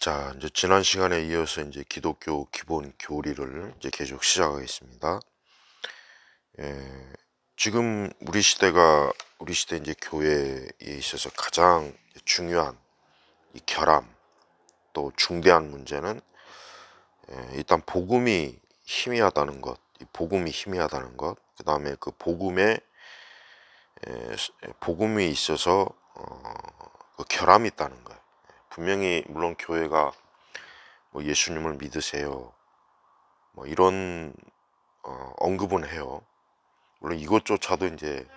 자, 이제 지난 시간에 이어서 이제 기독교 기본 교리를 이제 계속 시작하겠습니다. 예, 지금 우리 시대 이제 교회에 있어서 가장 중요한 이 결함 또 중대한 문제는 일단 복음이 희미하다는 것, 이 복음이 희미하다는 것, 그 다음에 그 복음이 있어서 그 결함이 있다는 거예요. 분명히 물론 교회가 뭐 예수님을 믿으세요, 뭐 이런 언급은 해요. 물론 이것조차도 이제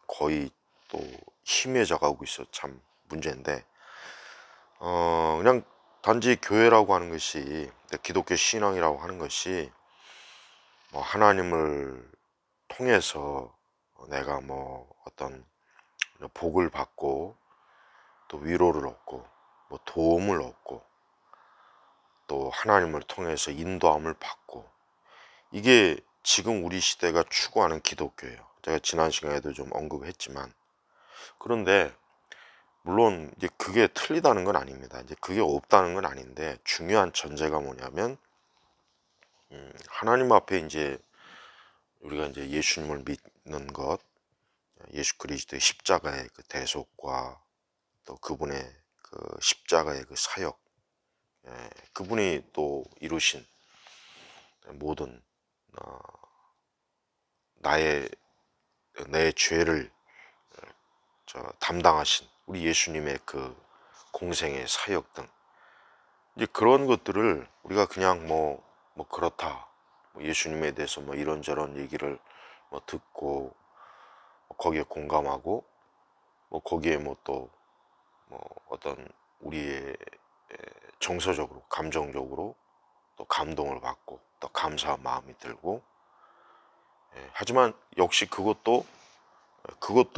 거의 또 희미해져 가고 있어 참 문제인데, 그냥 단지 교회라고 하는 것이, 기독교 신앙이라고 하는 것이 뭐 하나님을 통해서 내가 뭐 어떤 복을 받고 또 위로를 얻고 뭐 도움을 얻고 또 하나님을 통해서 인도함을 받고, 이게 지금 우리 시대가 추구하는 기독교예요. 제가 지난 시간에도 좀 언급했지만, 그런데 물론 이제 그게 틀리다는 건 아닙니다. 이제 그게 없다는 건 아닌데, 중요한 전제가 뭐냐면 하나님 앞에 이제 우리가 이제 예수님을 믿는 것, 예수 그리스도의 십자가의 그 대속과 또 그분의 그 십자가의 그 사역, 그분이 또 이루신 모든 나의 내 죄를 담당하신 우리 예수님의 그 공생의 사역 등, 이제 그런 것들을 우리가 그냥 뭐 그렇다, 뭐 예수님에 대해서 뭐 이런저런 얘기를 뭐 듣고 뭐 거기에 공감하고 뭐 거기에 뭐 또 뭐 어떤 우리의 정서적으로 감정적으로 또 감동을 받고 또 감사한 마음이 들고, 하지만 역시 그것도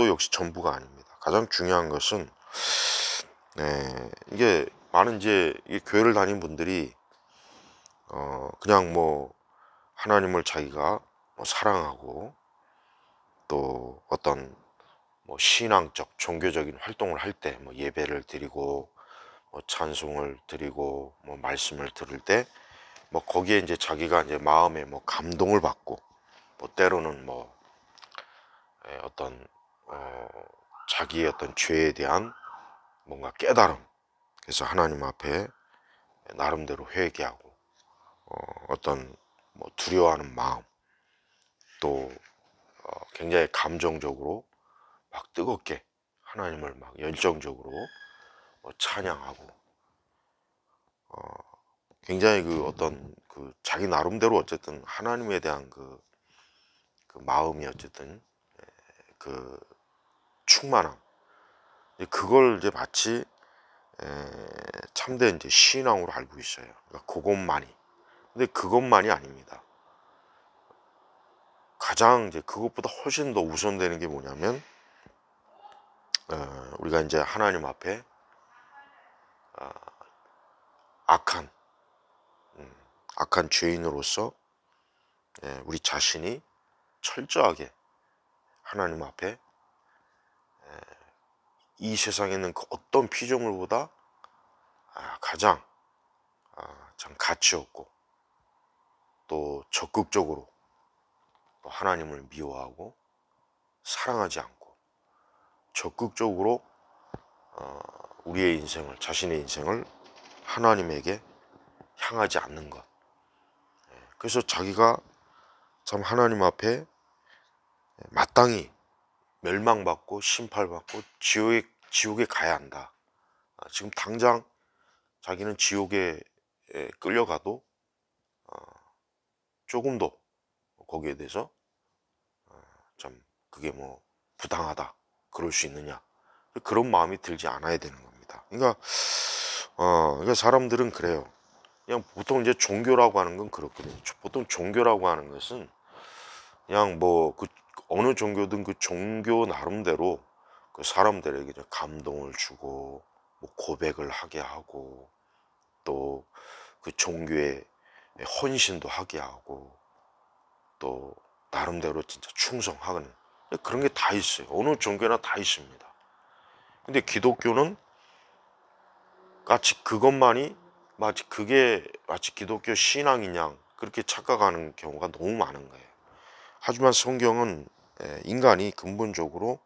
역시 전부가 아닙니다. 가장 중요한 것은 이게 많은 이제 이 교회를 다닌 분들이 그냥 뭐 하나님을 자기가 뭐 사랑하고 또 어떤 뭐 신앙적 종교적인 활동을 할 때 뭐 예배를 드리고 뭐 찬송을 드리고 뭐 말씀을 들을 때 뭐 거기에 이제 자기가 이제 마음에 뭐 감동을 받고 뭐 때로는 뭐 어떤 자기의 어떤 죄에 대한 뭔가 깨달음, 그래서 하나님 앞에 나름대로 회개하고 어떤 뭐 두려워하는 마음, 또 굉장히 감정적으로 막 뜨겁게 하나님을 막 열정적으로 찬양하고, 굉장히 그 어떤 그 자기 나름대로 어쨌든 하나님에 대한 그 마음이 어쨌든 그 충만함, 그걸 이제 마치 참된 이제 신앙으로 알고 있어요. 그러니까 그것만이. 근데 그것만이 아닙니다. 가장 이제 그것보다 훨씬 더 우선되는 게 뭐냐면, 우리가 이제 하나님 앞에 악한 악한 죄인으로서 우리 자신이 철저하게 하나님 앞에 이 세상에 있는 그 어떤 피조물보다 가장 참 가치 없고 또 적극적으로 또 하나님을 미워하고 사랑하지 않고 적극적으로 우리의 인생을, 자신의 인생을 하나님에게 향하지 않는 것. 그래서 자기가 참 하나님 앞에 마땅히 멸망받고 심판받고 지옥에 가야 한다. 지금 당장 자기는 지옥에 끌려가도 조금도 거기에 대해서 참 그게 뭐 부당하다, 그럴 수 있느냐, 그런 마음이 들지 않아야 되는 겁니다. 그러니까 사람들은 그래요. 그냥 보통 이제 종교라고 하는 건 그렇거든요. 보통 종교라고 하는 것은 그냥 뭐 그 어느 종교든 그 종교 나름대로 그 사람들에게 이제 감동을 주고 뭐 고백을 하게 하고 또 그 종교에 헌신도 하게 하고 또 나름대로 진짜 충성하는 그런 게 다 있어요. 어느 종교나 다 있습니다. 근데 기독교는 까치 그것만이 마치 기독교 신앙인 양 그렇게 착각하는 경우가 너무 많은 거예요. 하지만 성경은 인간이 근본적으로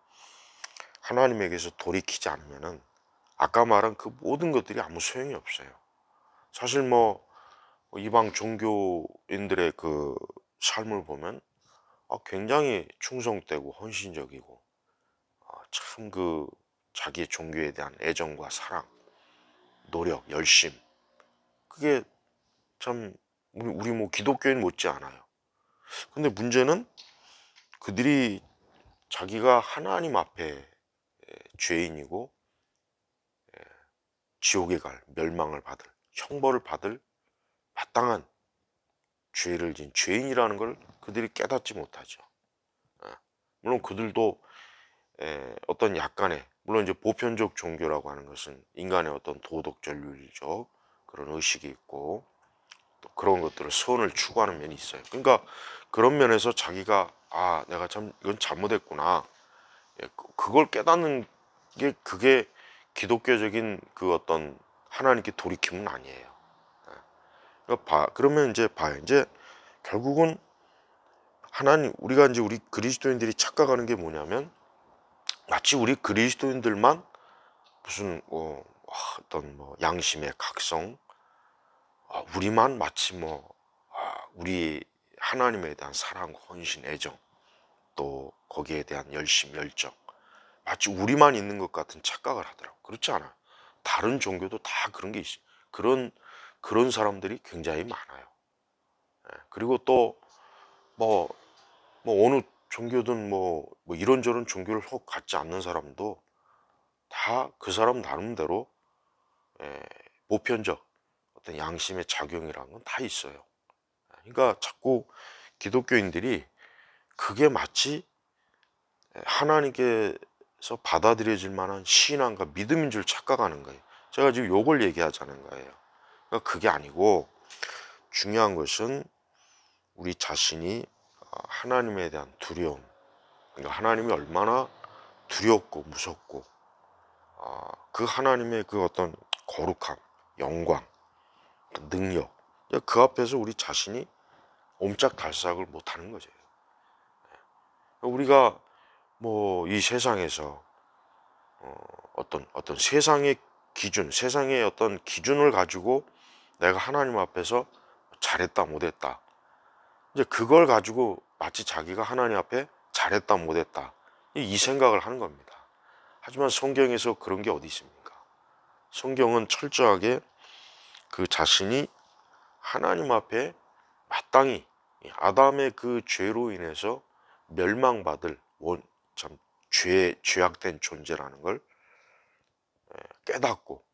하나님에게서 돌이키지 않으면은 아까 말한 그 모든 것들이 아무 소용이 없어요. 사실 뭐 이방 종교인들의 그 삶을 보면 굉장히 충성되고 헌신적이고 참 그 자기의 종교에 대한 애정과 사랑, 노력, 열심, 그게 참 우리 뭐 기독교인 못지 않아요. 근데 문제는 그들이 자기가 하나님 앞에 죄인이고 지옥에 갈, 멸망을 받을, 형벌을 받을 마땅한 죄를 지은 죄인이라는 걸 그들이 깨닫지 못하죠. 물론 그들도 어떤 약간의, 물론 이제 보편적 종교라고 하는 것은 인간의 어떤 도덕적 윤리적 그런 의식이 있고 또 그런 것들을 선을 추구하는 면이 있어요. 그러니까 그런 면에서 자기가 내가 참 이건 잘못했구나, 그걸 깨닫는 게 그게 기독교적인 그 어떤 하나님께 돌이킴은 아니에요. 그러면 이제 봐요. 이제 결국은 우리가 이제 우리 그리스도인들이 착각하는 게 뭐냐면 마치 우리 그리스도인들만 무슨 어떤 뭐 양심의 각성, 우리만 마치 우리 하나님에 대한 사랑, 헌신, 애정, 또 거기에 대한 열심, 열정, 마치 우리만 있는 것 같은 착각을 하더라고. 그렇지 않아요. 다른 종교도 다 그런 게 있어요. 그런 사람들이 굉장히 많아요. 그리고 또 뭐 어느 종교든 뭐 이런저런 종교를 혹 갖지 않는 사람도 다 그 사람 나름대로 보편적 어떤 양심의 작용이라는 건 다 있어요. 그러니까 자꾸 기독교인들이 그게 마치 하나님께서 받아들여질 만한 신앙과 믿음인 줄 착각하는 거예요. 제가 지금 요걸 얘기하자는 거예요. 그러니까 그게 아니고 중요한 것은 우리 자신이 하나님에 대한 두려움, 그러니까 하나님이 얼마나 두렵고 무섭고 그 하나님의 그 어떤 거룩함, 영광, 능력, 그 앞에서 우리 자신이 옴짝달싹을 못하는 거죠. 우리가 뭐 이 세상에서 어떤 세상의 기준, 세상의 어떤 기준을 가지고 내가 하나님 앞에서 잘했다 못했다, 이제 그걸 가지고 마치 자기가 하나님 앞에 잘했다 못했다 이 생각을 하는 겁니다. 하지만 성경에서 그런 게 어디 있습니까? 성경은 철저하게 그 자신이 하나님 앞에 마땅히 아담의 그 죄로 인해서 멸망받을 참 죄악된 존재라는 걸 깨닫고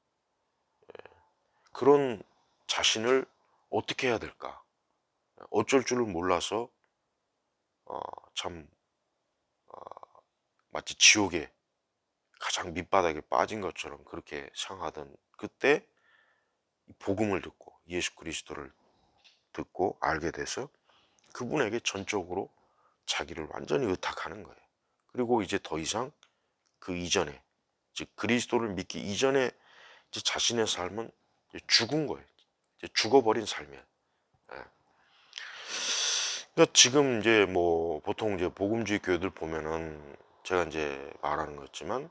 그런 자신을 어떻게 해야 될까? 어쩔 줄을 몰라서 참 마치 지옥에 가장 밑바닥에 빠진 것처럼 그렇게 생각하던 그때 복음을 듣고 예수 그리스도를 듣고 알게 돼서 그분에게 전적으로 자기를 완전히 의탁하는 거예요. 그리고 이제 더 이상 그 이전에, 즉 그리스도를 믿기 이전에 이제 자신의 삶은 이제 죽은 거예요. 이제 죽어버린 삶이에요. 예. 그러니까 지금 이제 뭐 보통 이제 복음주의 교회들 보면은 제가 이제 말하는 거지만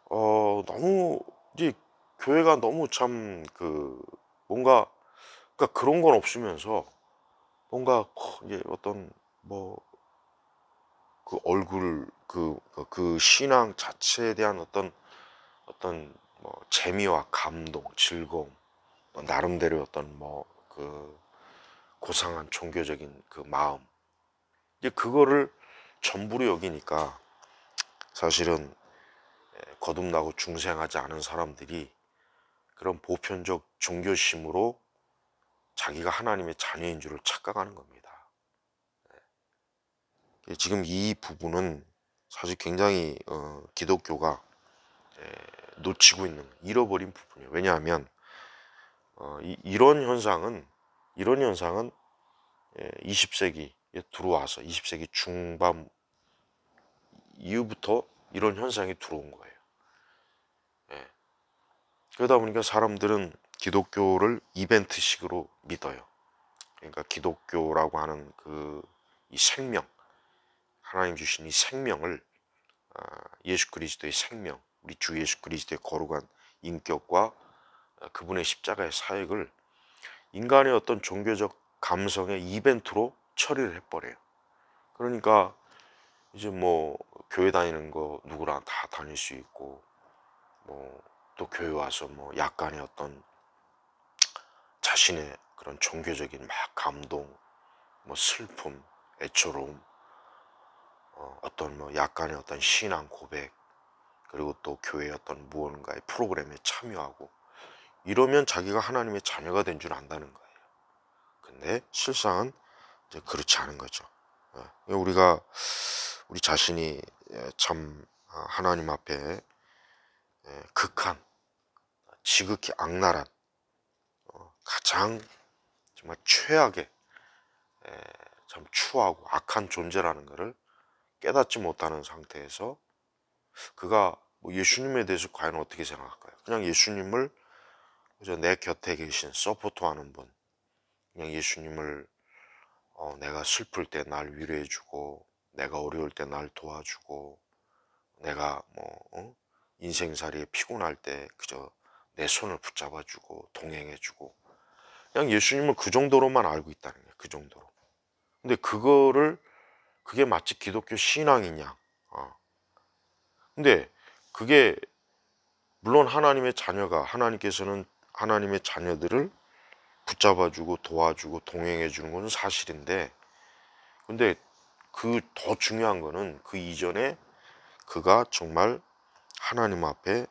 너무 이제 교회가 너무 참 그 뭔가 그러니까 그런 건 없으면서 뭔가 이제 어떤 뭐 그 얼굴 그 신앙 자체에 대한 어떤 뭐 재미와 감동, 즐거움, 뭐 나름대로 어떤 뭐 그 고상한 종교적인 그 마음, 이제 그거를 전부로 여기니까 사실은 거듭나고 중생하지 않은 사람들이 그런 보편적 종교심으로 자기가 하나님의 자녀인 줄을 착각하는 겁니다. 지금 이 부분은 사실 굉장히 기독교가 놓치고 있는, 잃어버린 부분이에요. 왜냐하면 이런 현상은 20세기에 들어와서 20세기 중반 이후부터 이런 현상이 들어온 거예요. 그러다 보니까 사람들은 기독교를 이벤트식으로 믿어요. 그러니까 기독교라고 하는 이 생명, 하나님 주신 이 생명을, 예수 그리스도의 생명, 우리 주 예수 그리스도의 거룩한 인격과 그분의 십자가의 사역을 인간의 어떤 종교적 감성의 이벤트로 처리를 해버려요. 그러니까 이제 뭐 교회 다니는 거 누구랑 다 다닐 수 있고, 뭐 또 교회 와서 뭐 약간의 어떤 자신의 그런 종교적인 막 감동, 뭐 슬픔, 애처로움, 어떤 뭐 약간의 어떤 신앙 고백, 그리고 또 교회의 어떤 무언가의 프로그램에 참여하고 이러면 자기가 하나님의 자녀가 된 줄 안다는 거예요. 근데 실상은 이제 그렇지 않은 거죠. 우리가 우리 자신이 참 하나님 앞에 극한, 지극히 악랄한, 가장 정말 최악의, 참 추하고 악한 존재라는 것을 깨닫지 못하는 상태에서 그가 뭐 예수님에 대해서 과연 어떻게 생각할까요? 그냥 예수님을 그저 내 곁에 계신 서포트하는 분, 그냥 예수님을 내가 슬플 때 날 위로해주고, 내가 어려울 때 날 도와주고, 내가 뭐 인생살이에 피곤할 때 그저 내 손을 붙잡아주고 동행해주고, 그냥 예수님을 그 정도로만 알고 있다는 거예요. 그 정도로. 근데 그게 마치 기독교 신앙이냐? 근데 그게 물론 하나님의 자녀가, 하나님께서는 하나님의 자녀들을 붙잡아주고 도와주고 동행해주는 것은 사실인데, 근데 그 더 중요한 거는 그 이전에 그가 정말 하나님 앞에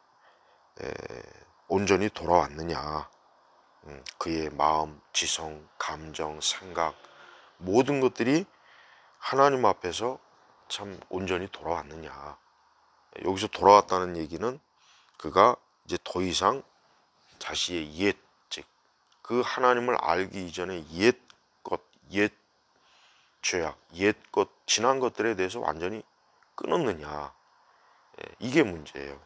온전히 돌아왔느냐, 그의 마음, 지성, 감정, 생각 모든 것들이 하나님 앞에서 참 온전히 돌아왔느냐. 여기서 돌아왔다는 얘기는 그가 이제 더 이상 자신의 옛, 즉 그 하나님을 알기 이전에 옛 것, 옛 죄악, 옛 것, 지난 것들에 대해서 완전히 끊었느냐. 이게 문제예요.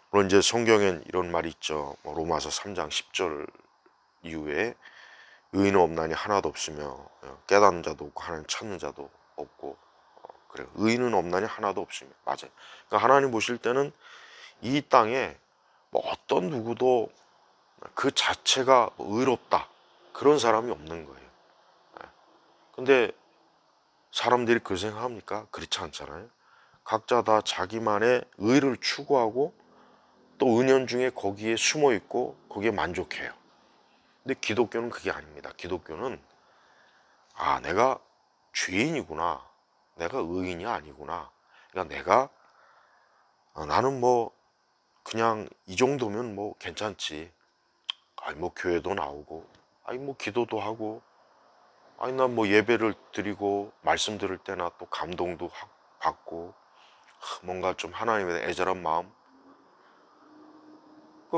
물론 이제 성경엔 이런 말이 있죠. 로마서 3장 10절 이후에 의인은 없나니 하나도 없으며 깨닫는 자도 없고 하나님 찾는 자도 없고, 그래요. 의인은 없나니 하나도 없으며, 맞아요. 그러니까 하나님 보실 때는 이 땅에 뭐 어떤 누구도 그 자체가 의롭다 그런 사람이 없는 거예요. 근데 사람들이 그 생각합니까? 그렇지 않잖아요. 각자 다 자기만의 의를 추구하고 또 은연중에 거기에 숨어 있고 거기에 만족해요. 근데 기독교는 그게 아닙니다. 기독교는 내가 죄인이구나, 내가 의인이 아니구나, 그러니까 내가 나는 뭐 그냥 이 정도면 뭐 괜찮지, 아니 뭐 교회도 나오고, 아니 뭐 기도도 하고, 아니 난 뭐 예배를 드리고 말씀 들을 때나 또 감동도 받고, 뭔가 좀 하나님에 대한 애절한 마음,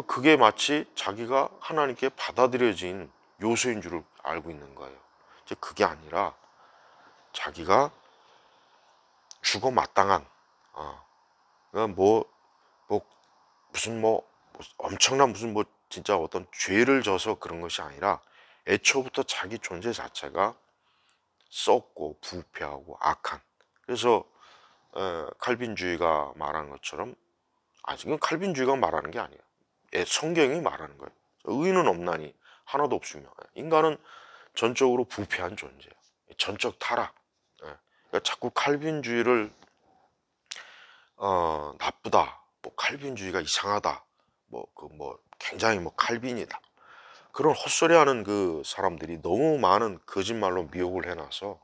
그게 마치 자기가 하나님께 받아들여진 요소인 줄 알고 있는 거예요. 이제 그게 아니라 자기가 죽어 마땅한, 그러니까 뭐 무슨 뭐 엄청난 무슨 뭐 진짜 어떤 죄를 져서 그런 것이 아니라 애초부터 자기 존재 자체가 썩고 부패하고 악한. 그래서 칼빈주의가 말하는 것처럼, 지금 칼빈주의가 말하는 게 아니에요. 성경이 말하는 거예요. 의인은 없나니 하나도 없으며, 인간은 전적으로 부패한 존재예요. 전적 타락. 그러니까 자꾸 칼빈주의를 나쁘다, 뭐 칼빈주의가 이상하다, 뭐 굉장히 뭐 칼빈이다, 그런 헛소리하는 그 사람들이 너무 많은 거짓말로 미혹을 해놔서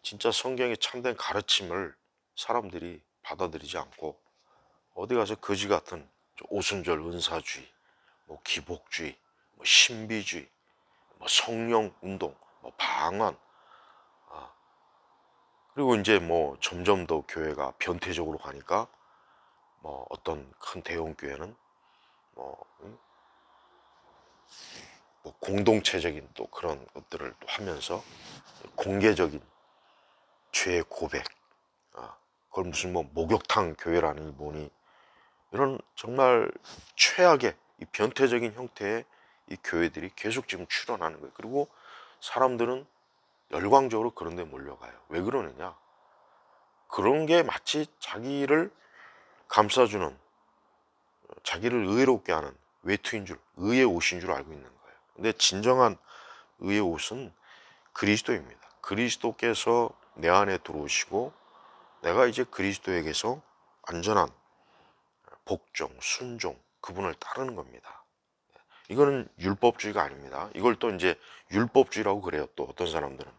진짜 성경의 참된 가르침을 사람들이 받아들이지 않고 어디 가서 거지 같은 오순절 은사주의, 뭐 기복주의, 뭐 신비주의, 뭐 성령 운동, 뭐 방언, 그리고 이제 뭐 점점 더 교회가 변태적으로 가니까 뭐 어떤 큰 대형 교회는 뭐, 뭐 공동체적인 또 그런 것들을 또 하면서 공개적인 죄의 고백, 그걸 무슨 뭐 목욕탕 교회라니 뭐니, 이런 정말 최악의 이 변태적인 형태의 이 교회들이 계속 지금 출현하는 거예요. 그리고 사람들은 열광적으로 그런 데 몰려가요. 왜 그러느냐? 그런 게 마치 자기를 감싸주는, 자기를 의롭게 하는 외투인 줄, 의의 옷인 줄 알고 있는 거예요. 근데 진정한 의의 옷은 그리스도입니다. 그리스도께서 내 안에 들어오시고 내가 이제 그리스도에게서 완전한 복종, 순종, 그분을 따르는 겁니다. 이거는 율법주의가 아닙니다. 이걸 또 이제 율법주의라고 그래요. 또 어떤 사람들은.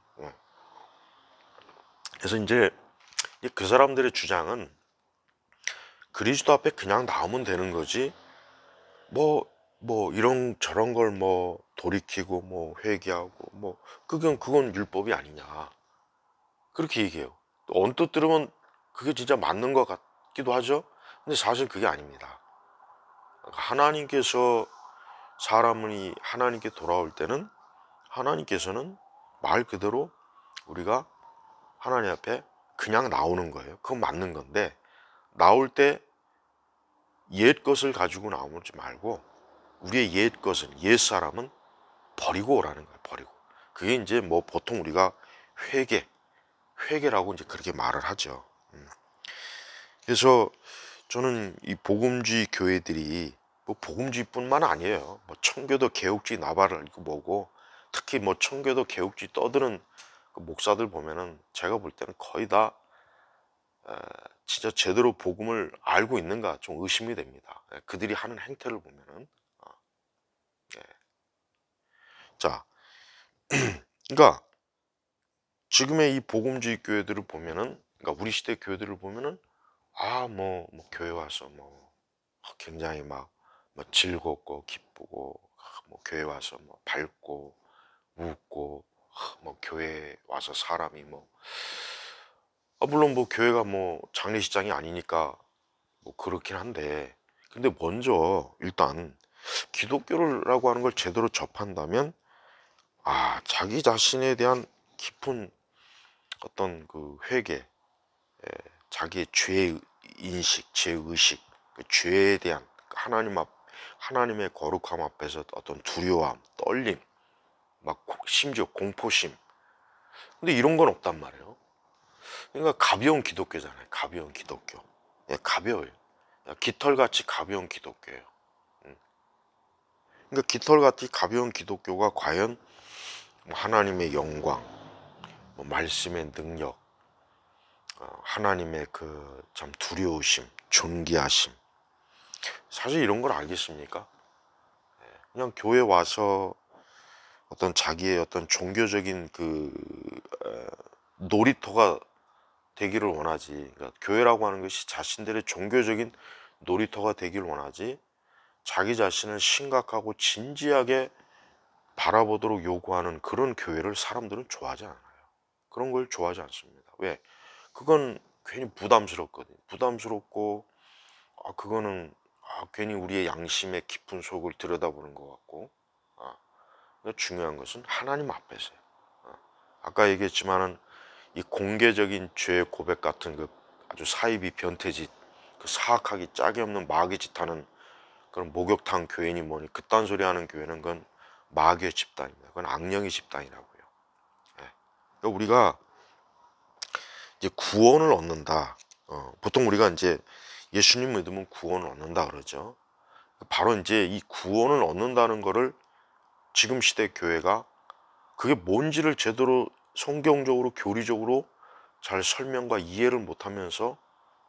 그래서 이제 그 사람들의 주장은 그리스도 앞에 그냥 나오면 되는 거지, 뭐 이런 저런 걸 뭐 돌이키고 뭐 회개하고 뭐 그건 율법이 아니냐, 그렇게 얘기해요. 언뜻 들으면 그게 진짜 맞는 것 같기도 하죠. 근데 사실 그게 아닙니다. 하나님께서 사람이 하나님께 돌아올 때는 하나님께서는 말 그대로 우리가 하나님 앞에 그냥 나오는 거예요. 그건 맞는 건데, 나올 때 옛 것을 가지고 나오지 말고 우리의 옛 것은, 옛 사람은 버리고 오라는 거예요. 버리고. 그게 이제 뭐 보통 우리가 회개라고 이제 그렇게 말을 하죠. 그래서 저는 이 복음주의 교회들이 뭐 복음주의뿐만 아니에요. 뭐 청교도 개혁주의 나발을 이거 뭐고, 특히 뭐 청교도 개혁주의 떠드는 그 목사들 보면은 제가 볼 때는 거의 다 진짜 제대로 복음을 알고 있는가 좀 의심이 됩니다. 그들이 하는 행태를 보면은. 예. 자, 그러니까 지금의 이 복음주의 교회들을 보면은, 그러니까 우리 시대 교회들을 보면은 뭐 교회 와서 뭐 굉장히 뭐 즐겁고 기쁘고, 뭐 교회 와서 뭐 밝고 웃고, 뭐 교회 와서 사람이 뭐 물론 뭐 교회가 뭐 장례식장이 아니니까 뭐 그렇긴 한데, 근데 먼저 일단 기독교라고 하는 걸 제대로 접한다면 자기 자신에 대한 깊은 어떤 그 회개, 자기의 죄 인식, 죄 의식, 그 죄에 대한 하나님의 거룩함 앞에서 어떤 두려움, 떨림, 심지어 공포심. 근데 이런 건 없단 말이에요. 그러니까 가벼운 기독교잖아요. 가벼운 기독교. 가벼워요. 깃털같이 가벼운 기독교예요. 그러니까 깃털같이 가벼운 기독교가 과연 뭐 하나님의 영광, 뭐 말씀의 능력, 하나님의 그 참 두려우심, 존귀하심, 사실 이런 걸 알겠습니까? 그냥 교회 와서 어떤 자기의 어떤 종교적인 그 놀이터가 되기를 원하지, 그러니까 교회라고 하는 것이 자신들의 종교적인 놀이터가 되기를 원하지, 자기 자신을 심각하고 진지하게 바라보도록 요구하는 그런 교회를 사람들은 좋아하지 않아요. 그런 걸 좋아하지 않습니다. 왜? 그건 괜히 부담스럽거든요. 부담스럽고, 그거는 괜히 우리의 양심의 깊은 속을 들여다보는 것 같고, 중요한 것은 하나님 앞에서요. 아까 얘기했지만은 이 공개적인 죄 고백 같은 그 아주 사이비 변태짓, 그 사악하기 짝이 없는 마귀 짓하는 그런 목욕탕 교회니 뭐니 그딴 소리 하는 교회는 그건 마귀의 집단입니다. 그건 악령의 집단이라고요. 그러니까 우리가 이제 구원을 얻는다. 보통 우리가 이제 예수님 믿으면 구원을 얻는다 그러죠. 바로 이제 이 구원을 얻는다는 거를 지금 시대 교회가 그게 뭔지를 제대로 성경적으로 교리적으로 잘 설명과 이해를 못하면서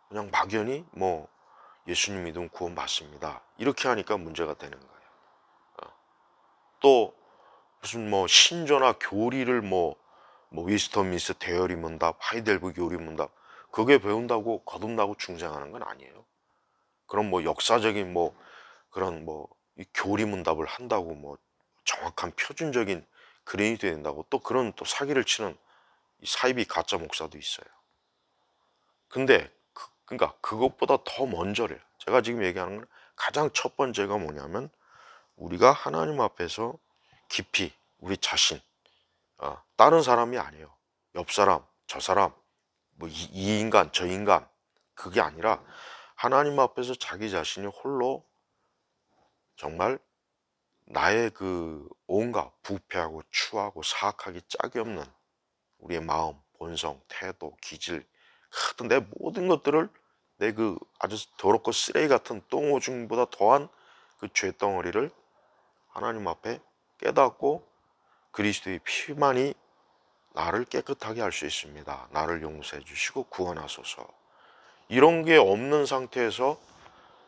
그냥 막연히 뭐 예수님 믿으면 구원 받습니다, 이렇게 하니까 문제가 되는 거예요. 또 무슨 뭐 신조나 교리를 뭐 위스턴미스 대여리 문답, 하이델베르 교리 문답, 그게 배운다고 거듭나고 중생하는 건 아니에요. 그런 뭐 역사적인 뭐 그런 뭐 이 교리 문답을 한다고 뭐 정확한 표준적인 그레이드 된다고 또 그런 또 사기를 치는 이 사이비 가짜 목사도 있어요. 근데 그러니까 그것보다 더 먼저래요. 제가 지금 얘기하는 건 가장 첫 번째가 뭐냐면, 우리가 하나님 앞에서 깊이 우리 자신, 다른 사람이 아니에요. 옆 사람, 저 사람, 뭐 이 인간, 저 인간, 그게 아니라 하나님 앞에서 자기 자신이 홀로 정말 나의 그 온갖 부패하고 추하고 사악하기 짝이 없는 우리의 마음, 본성, 태도, 기질, 하여튼 내 모든 것들을 내 그 아주 더럽고 쓰레기 같은 똥오줌보다 더한 그 죄덩어리를 하나님 앞에 깨닫고 그리스도의 피만이 나를 깨끗하게 할 수 있습니다. 나를 용서해 주시고 구원하소서. 이런 게 없는 상태에서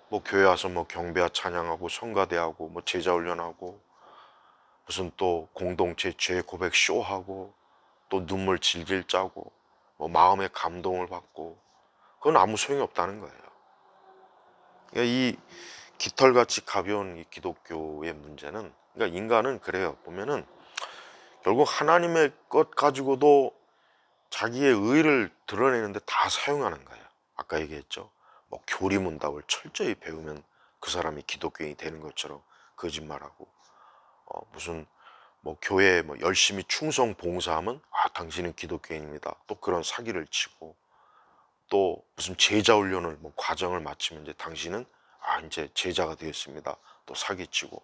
뭐 교회 와서 뭐 경배와 찬양하고 성가대하고 뭐 제자 훈련하고 무슨 또 공동체 죄 고백 쇼하고 또 눈물 질질 짜고 뭐 마음의 감동을 받고 그건 아무 소용이 없다는 거예요. 그러니까 이 깃털같이 가벼운 이 기독교의 문제는, 그러니까 인간은 그래요. 보면은 결국 하나님의 것 가지고도 자기의 의를 드러내는데 다 사용하는 거예요. 아까 얘기했죠. 뭐 교리문답을 철저히 배우면 그 사람이 기독교인이 되는 것처럼 거짓말하고, 무슨 뭐 교회에 뭐 열심히 충성 봉사하면 당신은 기독교인입니다. 또 그런 사기를 치고, 또 무슨 제자 훈련을 뭐 과정을 마치면 이제 당신은 이제 제자가 되었습니다. 또 사기치고,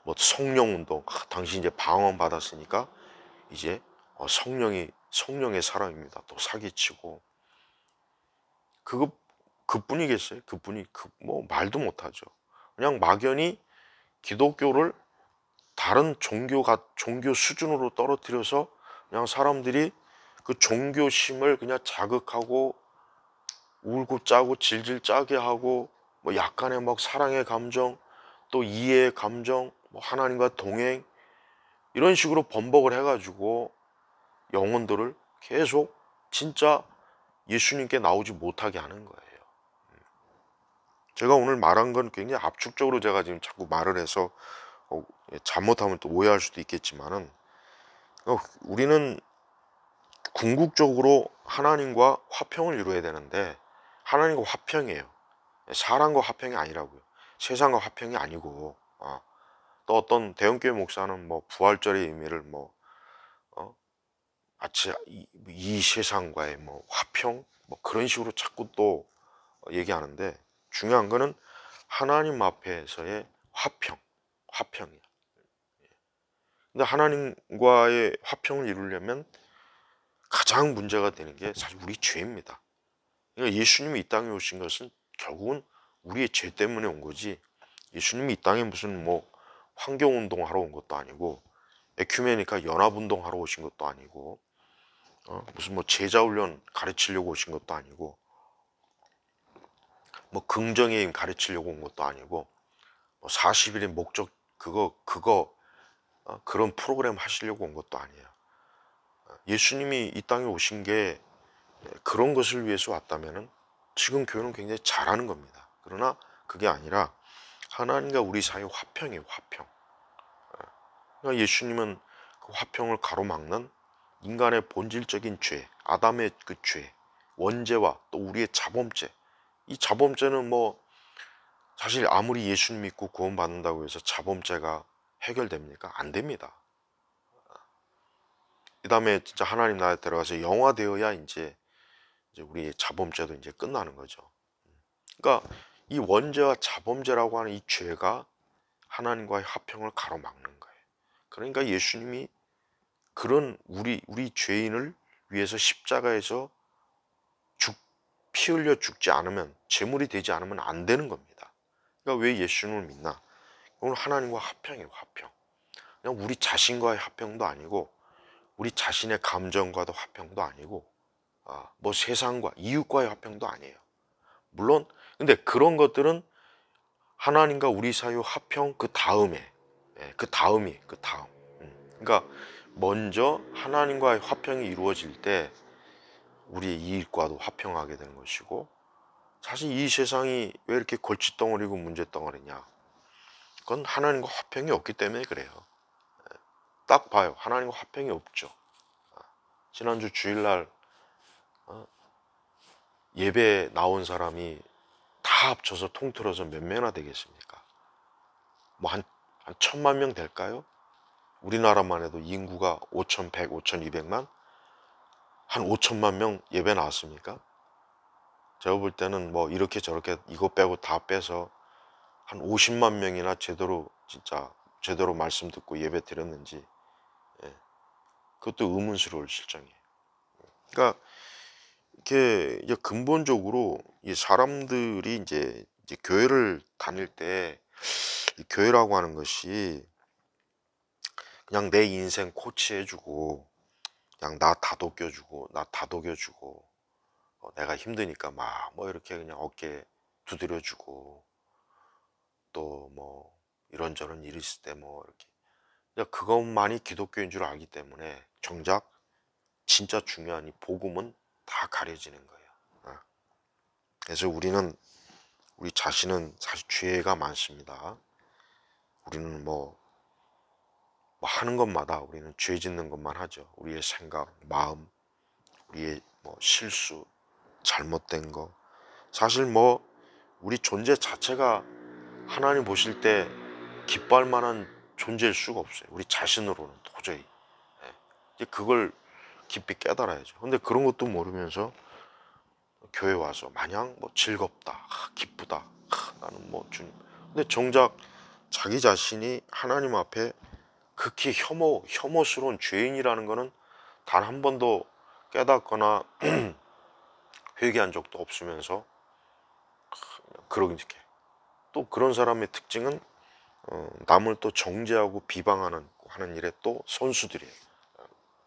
뭐 성령 운동, 당신 이제 방언 받았으니까 이제 성령의 사람입니다. 또 사기치고, 그뿐이겠어요? 그뿐이 뭐 말도 못하죠. 그냥 막연히 기독교를 다른 종교 수준으로 떨어뜨려서 그냥 사람들이 그 종교심을 그냥 자극하고 울고 짜고 질질 짜게 하고, 뭐 약간의 막 사랑의 감정, 또 이해의 감정, 뭐 하나님과 동행, 이런 식으로 번복을 해가지고 영혼들을 계속 진짜 예수님께 나오지 못하게 하는 거예요. 제가 오늘 말한 건 굉장히 압축적으로 제가 지금 자꾸 말을 해서 잘못하면 또 오해할 수도 있겠지만은, 우리는 궁극적으로 하나님과 화평을 이루어야 되는데 하나님과 화평이에요. 사람과 화평이 아니라고요. 세상과 화평이 아니고, 또 어떤 대형교회 목사는 뭐 부활절의 의미를 뭐 마치 이 세상과의 뭐 화평 뭐 그런 식으로 자꾸 또 얘기하는데, 중요한 거는 하나님 앞에서의 화평이야. 근데 하나님과의 화평을 이루려면 가장 문제가 되는 게 사실 우리 죄입니다. 그러니까 예수님이 이 땅에 오신 것은 결국은 우리의 죄 때문에 온 거지, 예수님이 이 땅에 무슨 뭐 환경운동 하러 온 것도 아니고 에큐메니카 연합운동 하러 오신 것도 아니고, 무슨 뭐 제자훈련 가르치려고 오신 것도 아니고, 뭐 긍정의 힘 가르치려고 온 것도 아니고, 뭐 40일의 목적 그런 프로그램 하시려고 온 것도 아니에요. 예수님이 이 땅에 오신 게 그런 것을 위해서 왔다면은 지금 교회는 굉장히 잘하는 겁니다. 그러나 그게 아니라 하나님과 우리 사이의 화평이에요. 화평. 그러니까 예수님은 그 화평을 가로막는 인간의 본질적인 죄, 아담의 그 죄, 원죄와 또 우리의 자범죄, 이 자범죄는 뭐 사실 아무리 예수님 믿고 구원받는다고 해서 자범죄가 해결됩니까? 안 됩니다. 그 다음에 진짜 하나님 나라에 들어가서 영화되어야 이제 우리의 자범죄도 이제 끝나는 거죠. 그러니까 이 원죄와 자범죄라고 하는 이 죄가 하나님과의 화평을 가로막는 거예요. 그러니까 예수님이 그런 우리 죄인을 위해서 십자가에서 피 흘려 죽지 않으면, 제물이 되지 않으면 안 되는 겁니다. 그러니까 왜 예수님을 믿나? 오늘 하나님과 화평이에요. 화평. 그냥 우리 자신과의 화평도 아니고 우리 자신의 감정과도 화평도 아니고, 뭐 세상과 이웃과의 화평도 아니에요. 물론 근데 그런 것들은 하나님과 우리 사이의 화평 그 다음에, 그 다음. 그러니까 먼저 하나님과의 화평이 이루어질 때 우리의 이익과도 화평하게 되는 것이고, 사실 이 세상이 왜 이렇게 골칫덩어리고 문제덩어리냐, 그건 하나님과 화평이 없기 때문에 그래요. 딱 봐요. 하나님과 화평이 없죠. 지난주 주일날 예배 나온 사람이 다 합쳐서 통틀어서 몇 명이나 되겠습니까? 뭐 한 1,000만 명 될까요? 우리나라만 해도 인구가 5,100, 5,200만, 한 5천만 명 예배 나왔습니까? 제가 볼 때는 뭐 이렇게 저렇게 이거 빼고 다 빼서 한 50만 명이나 제대로 진짜 제대로 말씀 듣고 예배 드렸는지, 예, 그것도 의문스러울 실정이에요. 그러니까 이게 근본적으로 이 사람들이 이제 교회를 다닐 때 이 교회라고 하는 것이 그냥 내 인생 코치해주고 그냥 나 다독여주고 나 다독여주고 내가 힘드니까 막 뭐 이렇게 그냥 어깨 두드려주고 또 뭐 이런저런 일이 있을 때 뭐 이렇게 그냥 그것만이 기독교인 줄 알기 때문에 정작 진짜 중요한 이 복음은 다 가려지는 거예요. 그래서 우리 자신은 사실 죄가 많습니다. 우리는 뭐 하는 것마다 우리는 죄 짓는 것만 하죠. 우리의 생각, 마음, 우리의 뭐 실수, 잘못된 거. 사실 뭐 우리 존재 자체가 하나님 보실 때 기뻐할 만한 존재일 수가 없어요. 우리 자신으로는 도저히. 예. 이제 그걸 깊이 깨달아야죠. 근데 그런 것도 모르면서 교회 와서 마냥 뭐 즐겁다, 기쁘다, 나는 뭐 주님. 근데 정작 자기 자신이 하나님 앞에 극히 혐오스러운 죄인이라는 거는 단 한 번도 깨닫거나 회개한 적도 없으면서 그러게 또 그런 사람의 특징은 남을 또 정죄하고 비방하는 일에 또 선수들이에요.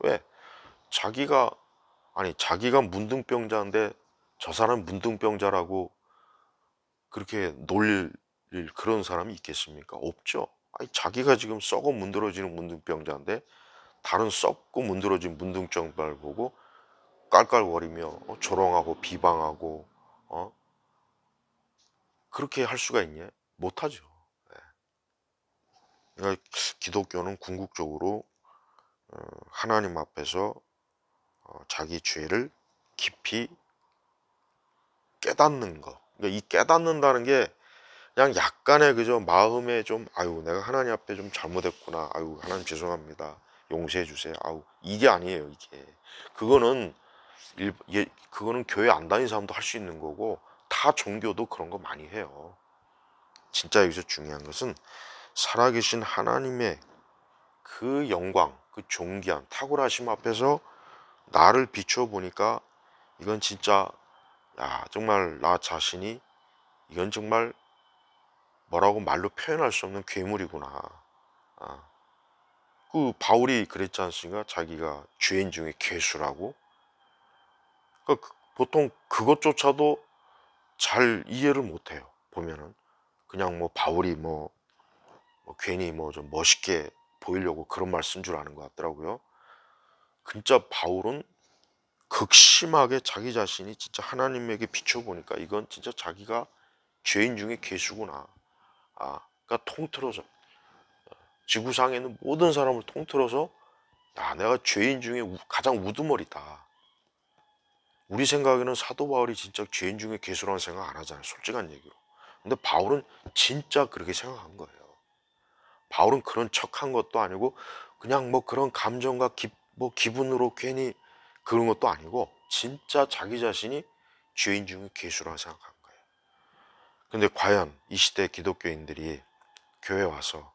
왜? 자기가 자기가 문둥병자인데 저 사람 문둥병자라고 그렇게 놀릴 그런 사람이 있겠습니까? 없죠. 자기가 지금 썩어 문드러지는 문둥병자인데 다른 썩고 문드러진 문둥병자를 보고 깔깔거리며 조롱하고 비방하고 어? 그렇게 할 수가 있냐? 못하죠. 예. 그러니까 기독교는 궁극적으로 하나님 앞에서 자기 죄를 깊이 깨닫는 거. 그러니까 이 깨닫는다는 게 그냥 약간의 그저 마음에 좀 아유 내가 하나님 앞에 좀 잘못했구나. 아유 하나님 죄송합니다. 용서해 주세요. 아우 이게 아니에요. 이게 그거는 그거는 교회 안 다니는 사람도 할 수 있는 거고 다 종교도 그런 거 많이 해요. 진짜 여기서 중요한 것은 살아계신 하나님의 그 영광, 그 존귀한 탁월하심 앞에서 나를 비추어 보니까 이건 진짜 야 정말 나 자신이 이건 정말 뭐라고 말로 표현할 수 없는 괴물이구나. 아, 그 바울이 그랬지 않습니까? 자기가 죄인 중에 괴수라고. 그러니까 보통 그것조차도 잘 이해를 못해요. 보면은 그냥 뭐 바울이 뭐 괜히 뭐 좀 멋있게 보이려고 그런 말 쓴 줄 아는 것 같더라고요. 진짜 바울은 극심하게 자기 자신이 진짜 하나님에게 비춰보니까 이건 진짜 자기가 죄인 중에 괴수구나. 그러니까 통틀어서 지구상에 있는 모든 사람을 통틀어서 야, 내가 죄인 중에 가장 우두머리다. 우리 생각에는 사도 바울이 진짜 죄인 중에 괴수라는 생각 안 하잖아요. 솔직한 얘기로. 근데 바울은 진짜 그렇게 생각한 거예요. 바울은 그런 척한 것도 아니고 그냥 뭐 그런 감정과 뭐 기분으로 괜히 그런 것도 아니고 진짜 자기 자신이 죄인 중에 괴수라고 생각한 거예요. 근데 과연 이 시대 기독교인들이 교회 와서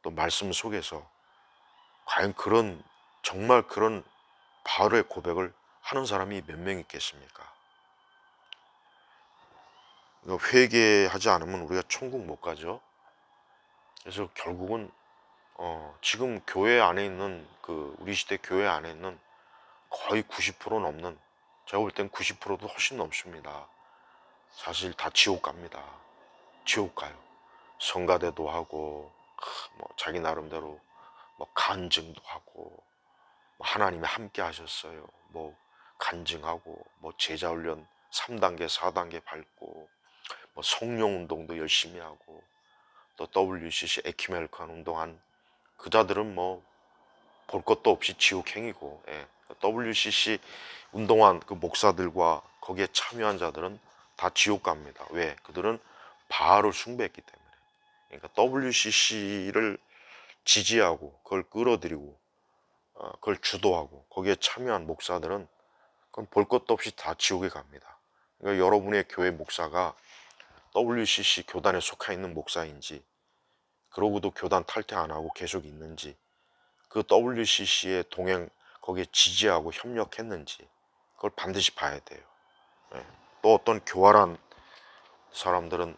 또 말씀 속에서 과연 정말 그런 바울의 고백을 하는 사람이 몇 명 있겠습니까? 회개하지 않으면 우리가 천국 못 가죠. 그래서 결국은 지금 교회 안에 있는 우리 시대 교회 안에 있는 거의 90% 넘는 제가 볼 땐 90%도 훨씬 넘습니다. 사실 다 지옥 갑니다. 지옥 가요. 성가대도 하고 뭐 자기 나름대로 뭐 간증도 하고 뭐 하나님이 함께 하셨어요. 뭐 간증하고 뭐 제자 훈련 3단계 4단계 밟고 뭐 성령 운동도 열심히 하고 또 WCC 에큐메니컬 운동한 그자들은 뭐 볼 것도 없이 지옥행이고 예. WCC 운동한 그 목사들과 거기에 참여한 자들은 다 지옥 갑니다. 왜? 그들은 바알을 숭배했기 때문에. 그러니까 WCC를 지지하고 그걸 끌어들이고 그걸 주도하고 거기에 참여한 목사들은 그건 볼 것도 없이 다 지옥에 갑니다. 그러니까 여러분의 교회 목사가 WCC 교단에 속해 있는 목사인지, 그러고도 교단 탈퇴 안 하고 계속 있는지, 그 WCC의 동행 거기에 지지하고 협력했는지, 그걸 반드시 봐야 돼요. 예. 또 어떤 교활한 사람들은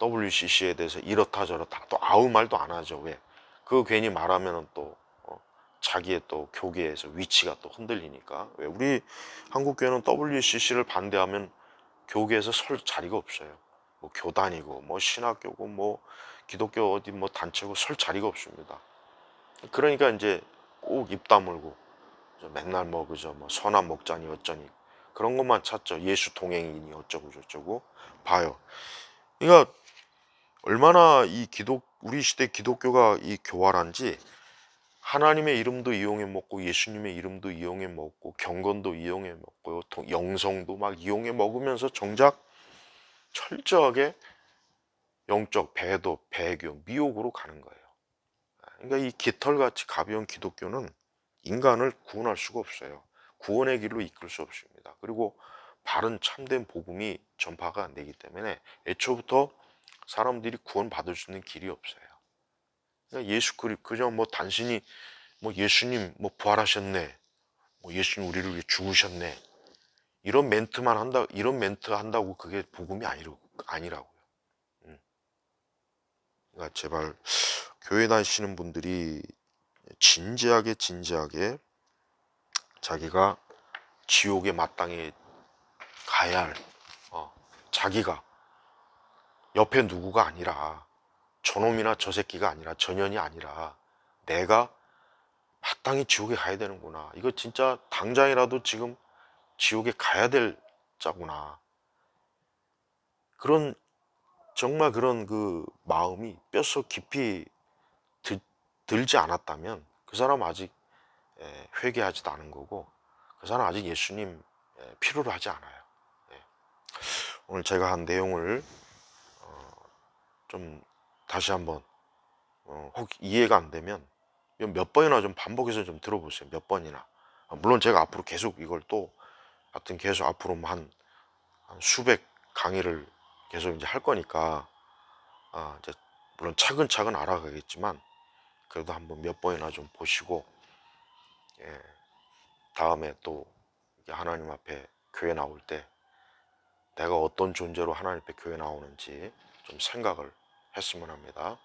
WCC에 대해서 이렇다 저렇다 또 아무 말도 안 하죠. 왜? 그거 괜히 말하면은 또 자기의 또 교계에서 위치가 또 흔들리니까. 왜? 우리 한국교회는 WCC를 반대하면 교계에서 설 자리가 없어요. 뭐 교단이고 뭐 신학교고 뭐 기독교 어디 뭐 단체고 설 자리가 없습니다. 그러니까 이제 꼭 입 다물고 맨날 뭐 그저 뭐 선한 목자니 어쩌니 그런 것만 찾죠. 예수 동행이니 어쩌고 저쩌고 봐요. 그러니까 얼마나 우리 시대 기독교가 이 교활한지, 하나님의 이름도 이용해 먹고 예수님의 이름도 이용해 먹고 경건도 이용해 먹고 영성도 막 이용해 먹으면서 정작 철저하게 영적 배도 배교 미혹으로 가는 거예요. 그러니까 이 깃털같이 가벼운 기독교는 인간을 구원할 수가 없어요. 구원의 길로 이끌 수 없습니다. 그리고 바른 참된 복음이 전파가 안 되기 때문에 애초부터 사람들이 구원받을 수 있는 길이 없어요. 그러니까 그냥 뭐 단순히 뭐 예수님 뭐 부활하셨네, 뭐 예수님 우리를 위해 죽으셨네, 이런 멘트 한다고 그게 복음이 아니라고요. 그러니까 제발 교회 다니시는 분들이 진지하게 자기가 지옥에 마땅히 가야 할, 자기가 옆에 누구가 아니라 저놈이나 저 새끼가 아니라 전현이 아니라 내가 마땅히 지옥에 가야 되는구나. 이거 진짜 당장이라도 지금 지옥에 가야 될 자구나. 그런 정말 그런 그 마음이 뼛속 깊이 들지 않았다면 그 사람 아직 회개하지도 않은 거고, 그 사람 아직 예수님 필요로 하지 않아요. 예. 오늘 제가 한 내용을 좀 다시 한번 혹 이해가 안 되면 몇 번이나 좀 반복해서 좀 들어보세요. 몇 번이나. 물론 제가 앞으로 계속 이걸 또 하여튼 계속 앞으로 한 수백 강의를 계속 이제 할 거니까 이제 물론 차근차근 알아가겠지만 그래도 한번 몇 번이나 좀 보시고, 예, 다음에 또 하나님 앞에 교회 나올 때 내가 어떤 존재로 하나님 앞에 교회 나오는지 좀 생각을 했으면 합니다.